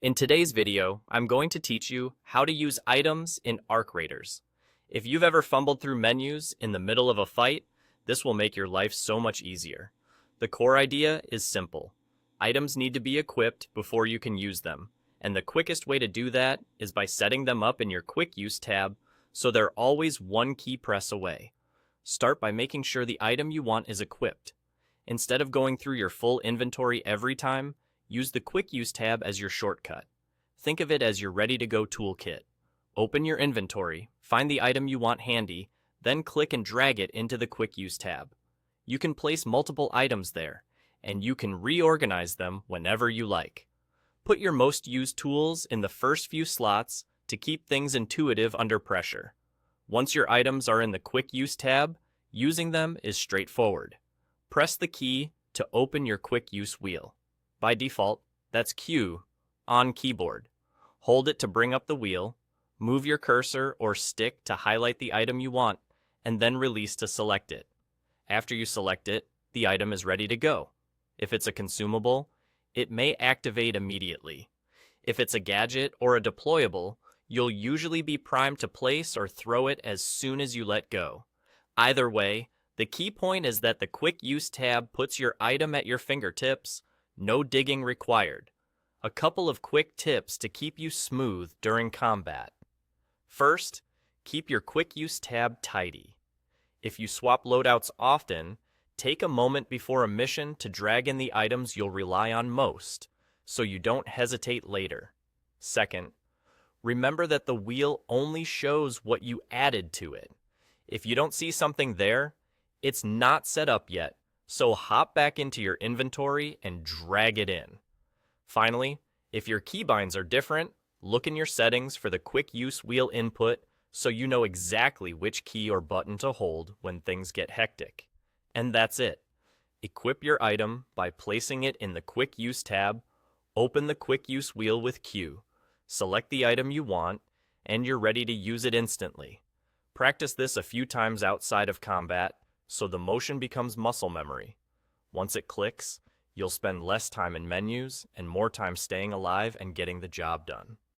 In today's video, I'm going to teach you how to use items in Arc Raiders. If you've ever fumbled through menus in the middle of a fight, this will make your life so much easier. The core idea is simple. Items need to be equipped before you can use them, and the quickest way to do that is by setting them up in your Quick Use tab so they're always one key press away. Start by making sure the item you want is equipped. Instead of going through your full inventory every time, use the Quick Use tab as your shortcut. Think of it as your ready-to-go toolkit. Open your inventory, find the item you want handy, then click and drag it into the Quick Use tab. You can place multiple items there, and you can reorganize them whenever you like. Put your most used tools in the first few slots to keep things intuitive under pressure. Once your items are in the Quick Use tab, using them is straightforward. Press the key to open your Quick Use wheel. By default, that's Q on keyboard. Hold it to bring up the wheel, move your cursor or stick to highlight the item you want, and then release to select it. After you select it, the item is ready to go. If it's a consumable, it may activate immediately. If it's a gadget or a deployable, you'll usually be primed to place or throw it as soon as you let go. Either way, the key point is that the Quick Use tab puts your item at your fingertips. No digging required. A couple of quick tips to keep you smooth during combat. First, keep your Quick Use tab tidy. If you swap loadouts often, take a moment before a mission to drag in the items you'll rely on most, so you don't hesitate later. Second, remember that the wheel only shows what you added to it. If you don't see something there, it's not set up yet. So hop back into your inventory and drag it in. Finally, if your keybinds are different, look in your settings for the Quick Use wheel input so you know exactly which key or button to hold when things get hectic. And that's it. Equip your item by placing it in the Quick Use tab, open the Quick Use wheel with Q, select the item you want, and you're ready to use it instantly. Practice this a few times outside of combat, so the motion becomes muscle memory. Once it clicks, you'll spend less time in menus and more time staying alive and getting the job done.